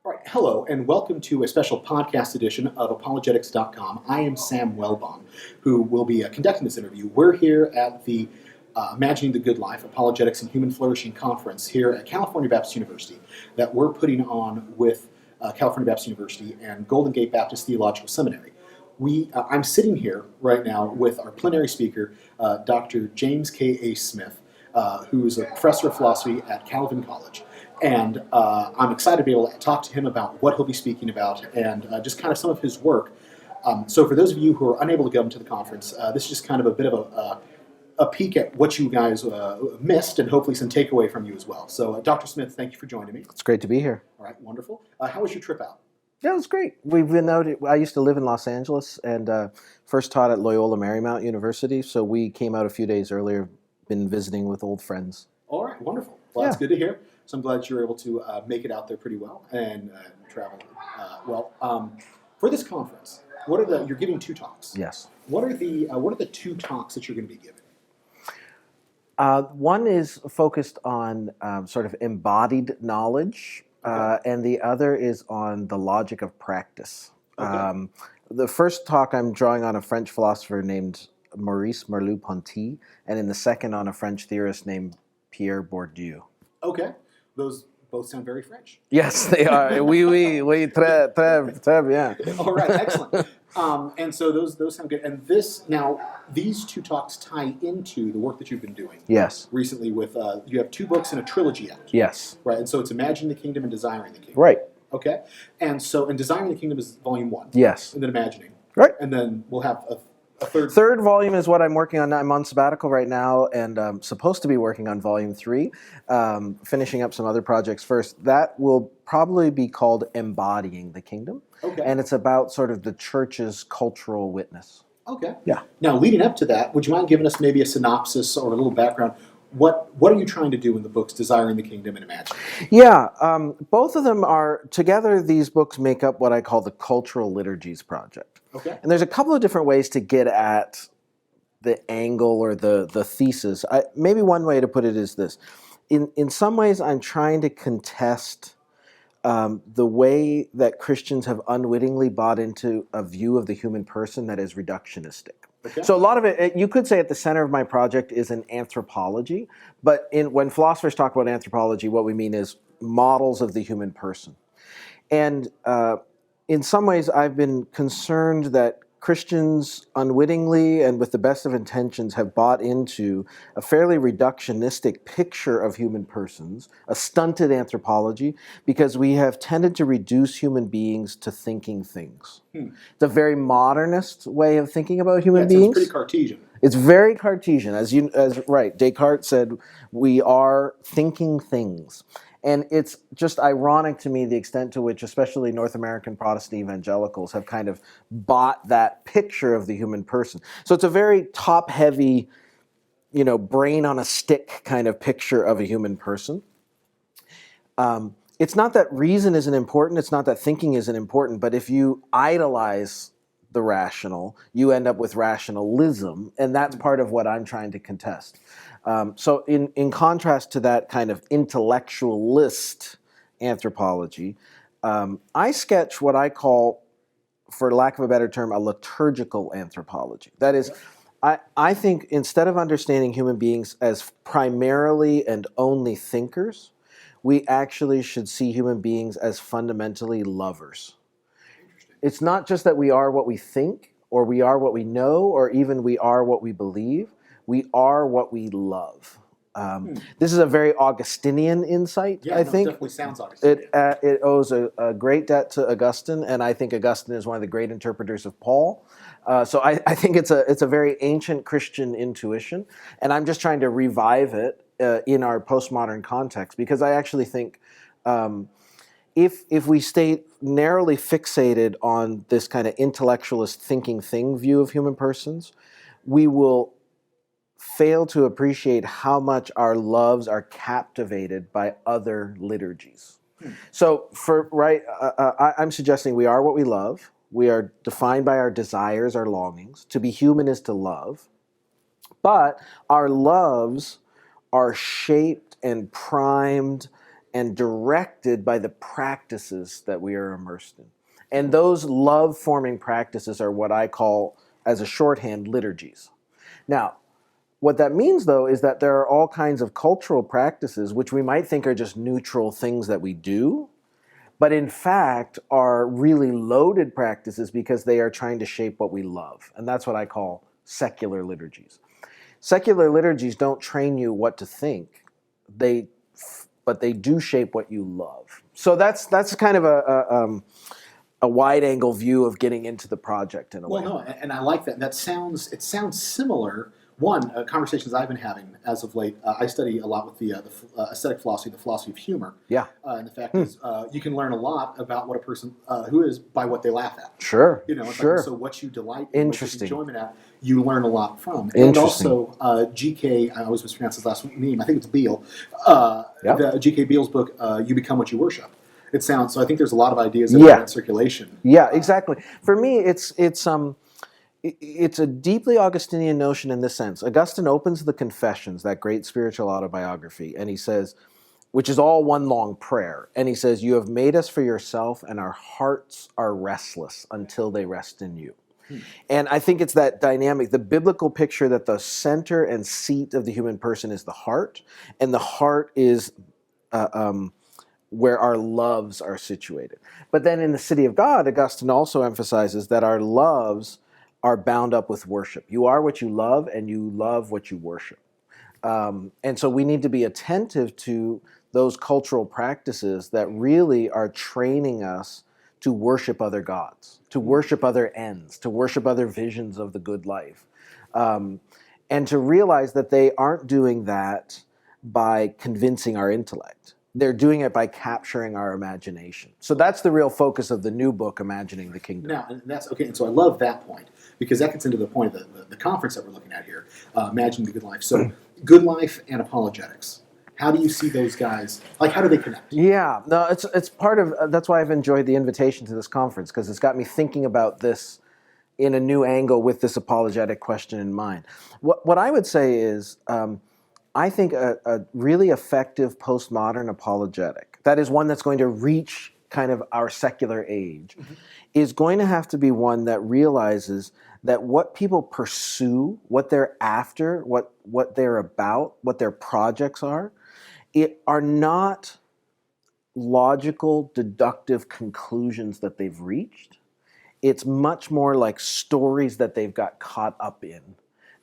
All right, hello, and welcome to a special podcast edition of apologetics.com. I am Sam Welbaum, who will be conducting this interview. We're here at the Imagining the Good Life, Apologetics and Human Flourishing Conference here at California Baptist University that we're putting on with California Baptist University and Golden Gate Baptist Theological Seminary. I'm sitting here right now with our plenary speaker, Dr. James K. A. Smith, who is a professor of philosophy at Calvin College. And I'm excited to be able to talk to him about what he'll be speaking about and just kind of some of his work. So for those of you who are unable to come to the conference, this is just kind of a bit of a peek at what you guys missed and hopefully some takeaway from you as well. So Dr. Smith, thank you for joining me. It's great to be here. All right, wonderful. How was your trip out? Yeah, it was great. We've been out. I used to live in Los Angeles and first taught at Loyola Marymount University. So we came out a few days earlier, been visiting with old friends. All right, wonderful. Well, that's good to hear. So I'm glad you were able to make it out there pretty well and travel well. For this conference, you're giving two talks. Yes. What are the two talks that you're going to be giving? One is focused on sort of embodied knowledge, and the other is on the logic of practice. Okay. The first talk I'm drawing on a French philosopher named Maurice Merleau-Ponty, and in the second on a French theorist named Pierre Bourdieu. Okay. Those both sound very French. Yes, they are. Oui, très bien. All right, excellent. And so those sound good. And these two talks tie into the work that you've been doing. Yes. Recently with, you have two books and a trilogy out. Yes. Right, and so it's Imagining the Kingdom and Desiring the Kingdom. Right. Okay. And Desiring the Kingdom is volume 1. Yes. And then Imagining. Right. And then we'll have a third. Third volume is what I'm working on. I'm on sabbatical right now and I'm supposed to be working on volume 3, finishing up some other projects first. That will probably be called Embodying the Kingdom. Okay. And it's about sort of the church's cultural witness. Okay. Yeah. Now, leading up to that, would you mind giving us maybe a synopsis or a little background? What are you trying to do in the books Desiring the Kingdom and Imagining? Yeah, both of them are, together these books make up what I call the Cultural Liturgies Project. Okay. And there's a couple of different ways to get at the angle or the thesis. Maybe one way to put it is this. In some ways, I'm trying to contest the way that Christians have unwittingly bought into a view of the human person that is reductionistic. Okay. So a lot of it, you could say at the center of my project is an anthropology, but when philosophers talk about anthropology, what we mean is models of the human person. And in some ways, I've been concerned that Christians unwittingly and with the best of intentions have bought into a fairly reductionistic picture of human persons, a stunted anthropology, because we have tended to reduce human beings to thinking things. It's a very modernist way of thinking about human beings. It's pretty Cartesian. It's very Cartesian. Right, Descartes said, we are thinking things. And it's just ironic to me the extent to which, especially North American Protestant evangelicals, have kind of bought that picture of the human person. So it's a very top-heavy, brain on a stick kind of picture of a human person. It's not that reason isn't important, it's not that thinking isn't important, but if you idolize the rational, you end up with rationalism, and that's part of what I'm trying to contest. So in contrast to that kind of intellectualist anthropology, I sketch what I call, for lack of a better term, a liturgical anthropology. That is, I think instead of understanding human beings as primarily and only thinkers, we actually should see human beings as fundamentally lovers. It's not just that we are what we think, or we are what we know, or even we are what we believe. We are what we love. This is a very Augustinian insight, I think. It definitely sounds Augustinian. It owes a great debt to Augustine, and I think Augustine is one of the great interpreters of Paul. So I think it's a very ancient Christian intuition, and I'm just trying to revive it in our postmodern context, because I actually think if we stay narrowly fixated on this kind of intellectualist thinking thing view of human persons, we will fail to appreciate how much our loves are captivated by other liturgies. So I'm suggesting we are what we love. We are defined by our desires, our longings. To be human is to love. But our loves are shaped and primed and directed by the practices that we are immersed in. And those love-forming practices are what I call, as a shorthand, liturgies. Now, what that means, though, is that there are all kinds of cultural practices which we might think are just neutral things that we do, but in fact are really loaded practices because they are trying to shape what we love. And that's what I call secular liturgies. Secular liturgies don't train you what to think, but they do shape what you love. So that's kind of a wide-angle view of getting into the project in a way. Well, no, and I like that. And it sounds similar. One, conversations I've been having as of late, I study a lot with the aesthetic philosophy, the philosophy of humor. Yeah. And the fact is, you can learn a lot about what a person who is by what they laugh at. Sure. Like, so what you delight in, what you Interesting. enjoyment at, you learn a lot from. And Interesting. also, G.K., I always mispronounce his last name, I think it's Beale. Yep. The G.K. Beale's book, You Become What You Worship. It sounds, so I think there's a lot of ideas that are in circulation. Yeah, exactly. For me, it's a deeply Augustinian notion in this sense. Augustine opens the Confessions, that great spiritual autobiography, and he says, which is all one long prayer, and he says, "You have made us for yourself, and our hearts are restless until they rest in you." And I think it's that dynamic, the biblical picture that the center and seat of the human person is the heart, and the heart is where our loves are situated. But then in the City of God, Augustine also emphasizes that our loves are bound up with worship. You are what you love, and you love what you worship. And so we need to be attentive to those cultural practices that really are training us to worship other gods, to worship other ends, to worship other visions of the good life. And to realize that they aren't doing that by convincing our intellect. They're doing it by capturing our imagination. So that's the real focus of the new book, Imagining the Kingdom. Now, and that's okay. And so I love that point because that gets into the point of the conference that we're looking at here, Imagining the Good Life. So, good life and apologetics. How do you see those guys? Like, how do they connect? Yeah, no, it's part of. That's why I've enjoyed the invitation to this conference, because it's got me thinking about this in a new angle with this apologetic question in mind. What I would say is, I think a really effective postmodern apologetic, that is one that's going to reach kind of our secular age, is going to have to be one that realizes that what people pursue, what they're after, what they're about, what their projects are not logical, deductive conclusions that they've reached. It's much more like stories that they've got caught up in,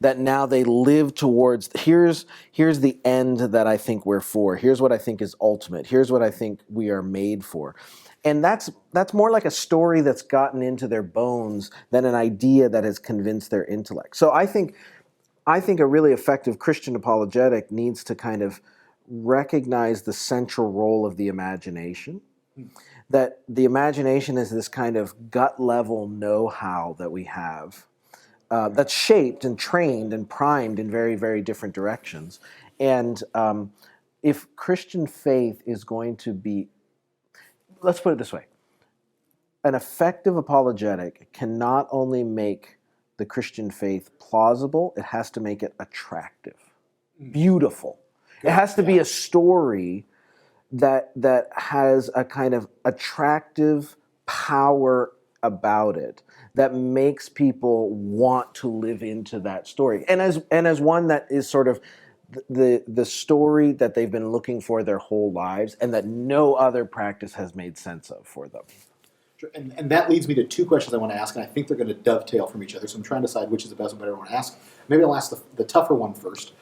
that now they live towards. Here's the end that I think we're for. Here's what I think is ultimate. Here's what I think we are made for. And that's more like a story that's gotten into their bones than an idea that has convinced their intellect. So I think a really effective Christian apologetic needs to kind of recognize the central role of the imagination, that the imagination is this kind of gut level know-how that we have that's shaped and trained and primed in very, very different directions. And if Christian faith is going to be, let's put it this way, an effective apologetic can not only make the Christian faith plausible, it has to make it attractive, beautiful. It has to be a story that has a kind of attractive power about it that makes people want to live into that story. And as one that is sort of the story that they've been looking for their whole lives and that no other practice has made sense of for them. Sure. And that leads me to two questions I want to ask, and I think they're going to dovetail from each other, so I'm trying to decide which is the best one I want to ask. Maybe I'll ask the tougher one first,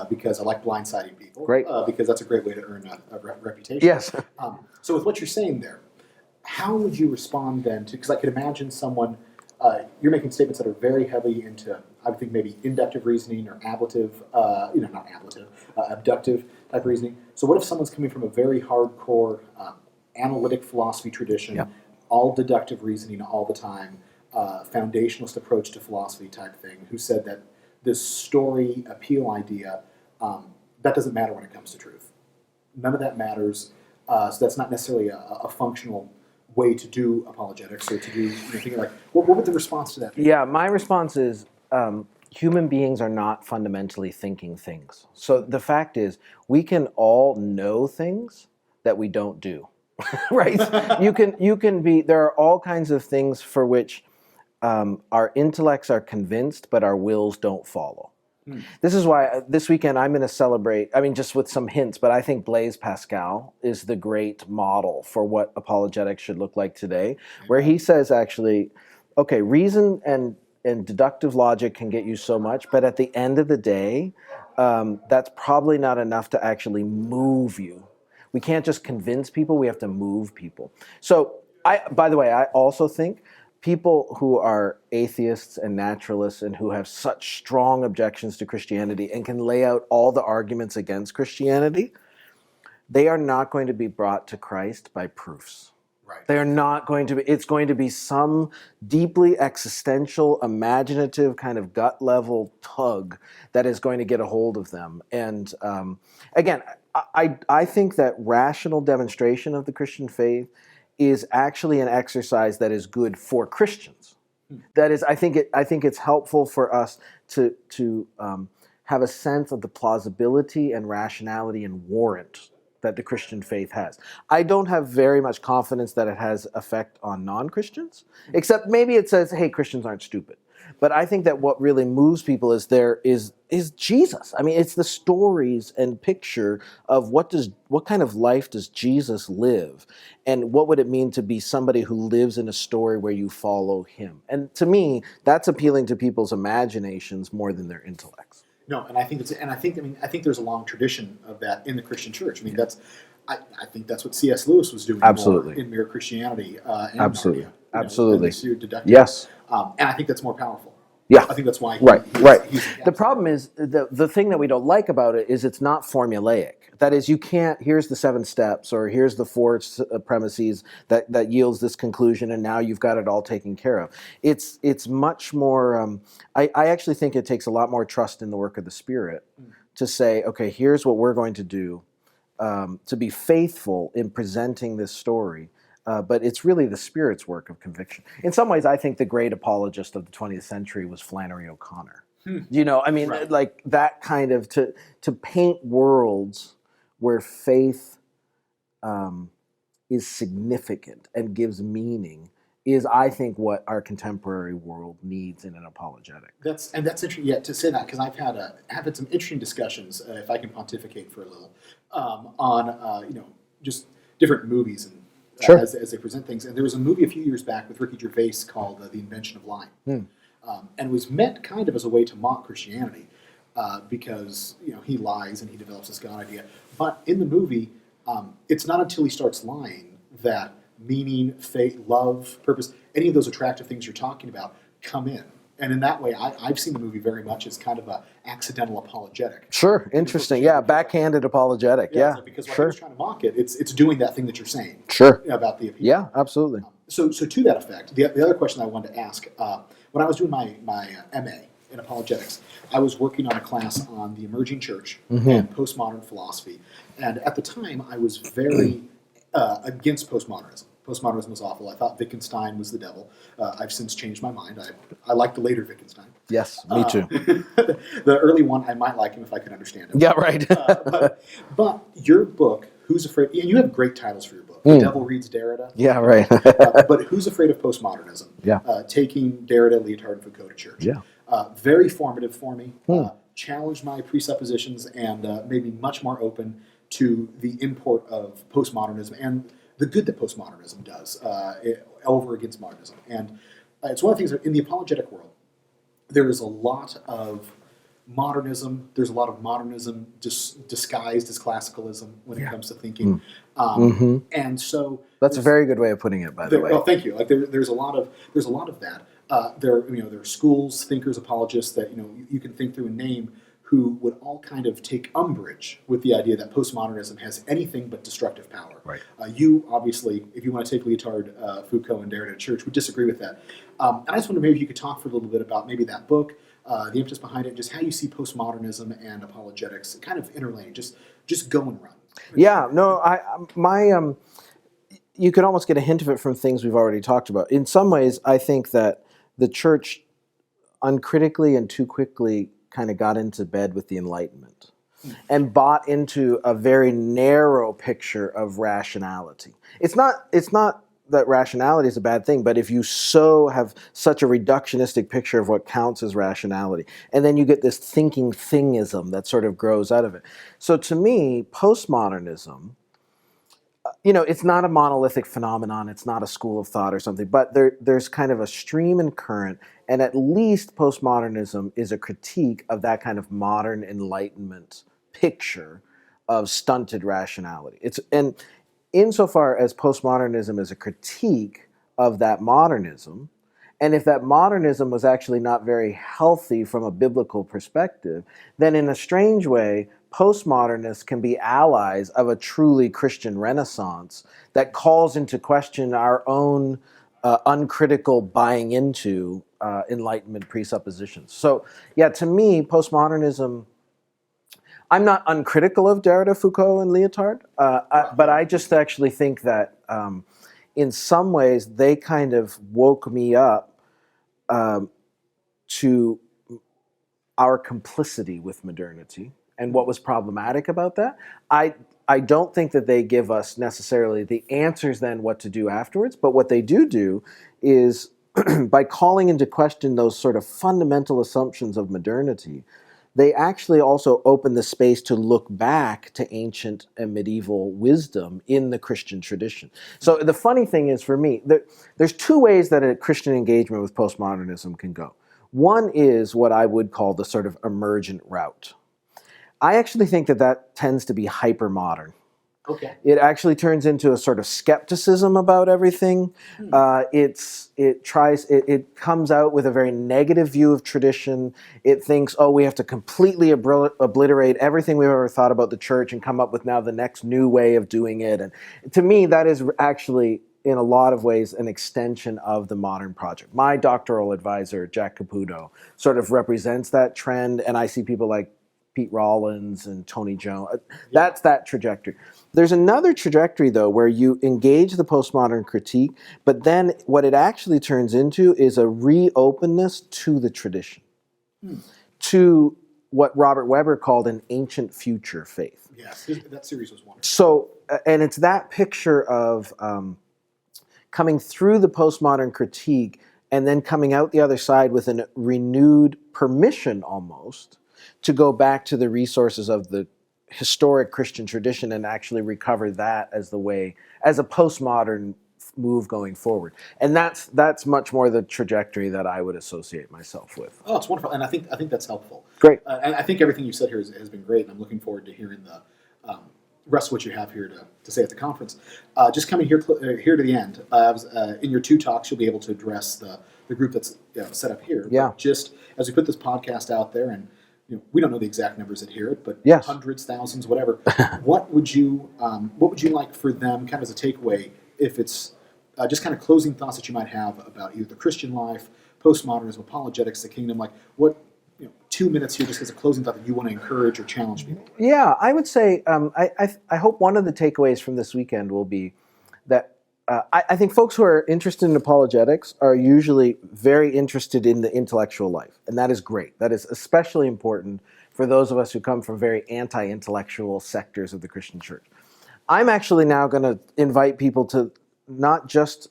because I like blindsiding people. Great. Because that's a great way to earn a reputation. Yes. So with what you're saying there, how would you respond then to, because I could imagine someone, you're making statements that are very heavy into, I would think maybe inductive reasoning or ablative, not ablative, abductive type reasoning. So what if someone's coming from a very hardcore analytic philosophy tradition, all deductive reasoning all the time, foundationalist approach to philosophy type thing, who said that this story appeal idea, that doesn't matter when it comes to truth. None of that matters. So that's not necessarily a functional way to do apologetics or to do thinking like, what would the response to that be? Yeah, my response is human beings are not fundamentally thinking things. So the fact is, we can all know things, that we don't do. Right? You can be. There are all kinds of things for which our intellects are convinced, but our wills don't follow. This is why this weekend I'm going to celebrate, just with some hints, but I think Blaise Pascal is the great model for what apologetics should look like today, where he says actually, okay, reason and deductive logic can get you so much, but at the end of the day, that's probably not enough to actually move you. We can't just convince people, we have to move people. So, by the way, I also think people who are atheists and naturalists and who have such strong objections to Christianity and can lay out all the arguments against Christianity, they are not going to be brought to Christ by proofs. Right. They're not going to be, it's going to be some deeply existential, imaginative kind of gut level tug that is going to get a hold of them. And again, I think that rational demonstration of the Christian faith is actually an exercise that is good for Christians. That is, I think it's helpful for us to have a sense of the plausibility and rationality and warrant that the Christian faith has. I don't have very much confidence that it has effect on non-Christians, except maybe it says, hey, Christians aren't stupid. But I think that what really moves people is Jesus. It's the stories and picture of what kind of life does Jesus live, and what would it mean to be somebody who lives in a story where you follow him. And to me, that's appealing to people's imaginations more than their intellects. No, and I think there's a long tradition of that in the Christian church. I think that's what C.S. Lewis was doing more in Mere Christianity and Absolutely. Narnia, Absolutely. Deductive. Yes. And I think that's more powerful. Yeah. I think that's why he's The problem is the thing that we don't like about it is it's not formulaic. That is, you can't, here's the 7 steps, or here's the 4 premises that yields this conclusion, and now you've got it all taken care of. It's much more, I actually think it takes a lot more trust in the work of the Spirit to say, okay, here's what we're going to do to be faithful in presenting this story. But it's really the Spirit's work of conviction. In some ways, I think the great apologist of the 20th century was Flannery O'Connor. Right. Like that kind of, to paint worlds where faith is significant and gives meaning is, I think, what our contemporary world needs in an apologetic. That's interesting. Yeah, to say that, because I've had some interesting discussions, if I can pontificate for a little, on just different movies and Sure. as they present things. And there was a movie a few years back with Ricky Gervais called The Invention of Lying, and was meant kind of as a way to mock Christianity, because he lies and he develops this God idea. But in the movie, it's not until he starts lying that meaning, faith, love, purpose, any of those attractive things you're talking about come in. And in that way, I've seen the movie very much as kind of a accidental apologetic. Sure, interesting. Yeah, backhanded apologetic. Yeah, because when I was trying to mock it, it's doing that thing that you're saying. Sure. About the appeal. Yeah, absolutely. So to that effect, the other question I wanted to ask, when I was doing my MA in apologetics, I was working on a class on the emerging church and postmodern philosophy. And at the time, I was very against postmodernism. Postmodernism was awful. I thought Wittgenstein was the devil. I've since changed my mind. I like the later Wittgenstein. Yes, me too. The early one, I might like him if I could understand him. Yeah, right. But your book, Who's Afraid, and you have great titles for your book. The Devil Reads Derrida. Yeah, right. But Who's Afraid of Postmodernism? Yeah. Taking Derrida, Lyotard, and Foucault to church. Yeah. Very formative for me. Challenged my presuppositions and made me much more open to the import of postmodernism and the good that postmodernism does over against modernism. And it's one of the things that in the apologetic world, there is a lot of modernism. There's a lot of modernism disguised as classicalism when it comes to thinking. And so that's a very good way of putting it, by the way. Oh, thank you. Like there's a lot of that. There are schools, thinkers, apologists that you can think through and name who would all kind of take umbrage with the idea that postmodernism has anything but destructive power. Right. You obviously, if you want to take Lyotard, Foucault, and Derrida to church, would disagree with that. And I just wonder maybe you could talk for a little bit about maybe that book, the impetus behind it, just how you see postmodernism and apologetics kind of interlaying, just go and run. Yeah, no, you could almost get a hint of it from things we've already talked about. In some ways, I think that the church uncritically and too quickly kind of got into bed with the Enlightenment. and bought into a very narrow picture of rationality. It's not that rationality is a bad thing, but if you have such a reductionistic picture of what counts as rationality, and then you get this thinking thingism that sort of grows out of it. So to me, postmodernism, it's not a monolithic phenomenon. It's not a school of thought or something, but there's kind of a stream and current, and at least postmodernism is a critique of that kind of modern Enlightenment picture of stunted rationality. And insofar as postmodernism is a critique of that modernism, and if that modernism was actually not very healthy from a biblical perspective, then in a strange way, postmodernists can be allies of a truly Christian Renaissance that calls into question our own uncritical buying into Enlightenment presuppositions. So, yeah, to me, postmodernism, I'm not uncritical of Derrida, Foucault, and Lyotard, but I just actually think that in some ways they kind of woke me up to our complicity with modernity and what was problematic about that. I don't think that they give us necessarily the answers then what to do afterwards, but what they do is by calling into question those sort of fundamental assumptions of modernity, they actually also open the space to look back to ancient and medieval wisdom in the Christian tradition. So the funny thing is, for me, there's two ways that a Christian engagement with postmodernism can go. One is what I would call the sort of emergent route. I actually think that tends to be hyper-modern. Okay. It actually turns into a sort of skepticism about everything. It comes out with a very negative view of tradition. It thinks, we have to completely obliterate everything we've ever thought about the church and come up with now the next new way of doing it. And to me, that is actually, in a lot of ways, an extension of the modern project. My doctoral advisor, Jack Caputo, sort of represents that trend, and I see people like Pete Rollins and Tony Jones. That's that trajectory. There's another trajectory, though, where you engage the postmodern critique, but then what it actually turns into is a reopenness to the tradition, to what Robert Weber called an ancient future faith. Yes, that series was wonderful. So, and it's that picture of coming through the postmodern critique and then coming out the other side with a renewed permission almost to go back to the resources of the historic Christian tradition and actually recover that as the way, as a postmodern move going forward. And that's much more the trajectory that I would associate myself with. Oh, it's wonderful, and I think that's helpful. Great. And I think everything you said here has been great, and I'm looking forward to hearing the rest of what you have here to say at the conference. Just coming here to the end, in your two talks, you'll be able to address the group that's set up here. Yeah. But just as we put this podcast out there, and we don't know the exact numbers that hear it, but yes, hundreds, thousands, whatever. What would you like for them, kind of as a takeaway, if it's just kind of closing thoughts that you might have about either the Christian life, postmodernism, apologetics, the kingdom, like what 2 minutes here just as a closing thought that you want to encourage or challenge people? Yeah, I would say I hope one of the takeaways from this weekend will be that I think folks who are interested in apologetics are usually very interested in the intellectual life, and that is great. That is especially important for those of us who come from very anti-intellectual sectors of the Christian church. I'm actually now going to invite people to not just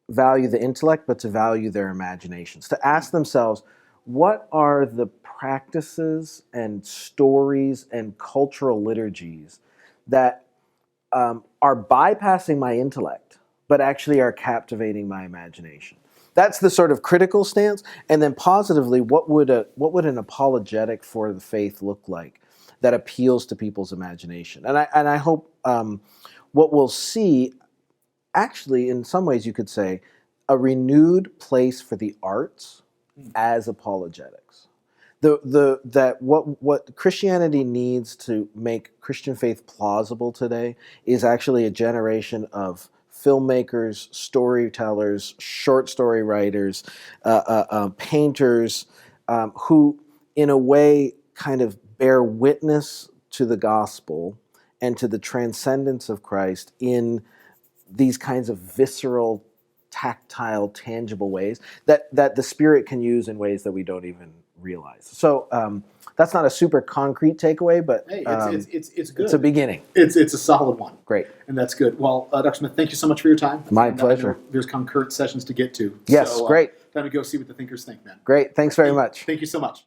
value the intellect, but to value their imaginations, to ask themselves, what are the practices and stories and cultural liturgies that are bypassing my intellect, but actually are captivating my imagination? That's the sort of critical stance. And then positively, what would an apologetic for the faith look like that appeals to people's imagination? And I hope what we'll see, actually, in some ways, you could say, a renewed place for the arts as apologetics. What Christianity needs to make Christian faith plausible today is actually a generation of filmmakers, storytellers, short story writers, painters, who in a way kind of bear witness to the gospel and to the transcendence of Christ in these kinds of visceral, tactile, tangible ways that the Spirit can use in ways that we don't even realize. So that's not a super concrete takeaway, but Hey, it's good. it's a beginning. It's a solid one. Great. And that's good. Well, Dr. Smith, thank you so much for your time. My And, pleasure. There's concurrent sessions to get to. Yes, so, great. Time to go see what the thinkers think, man. Great. Thanks very much. Thank you so much.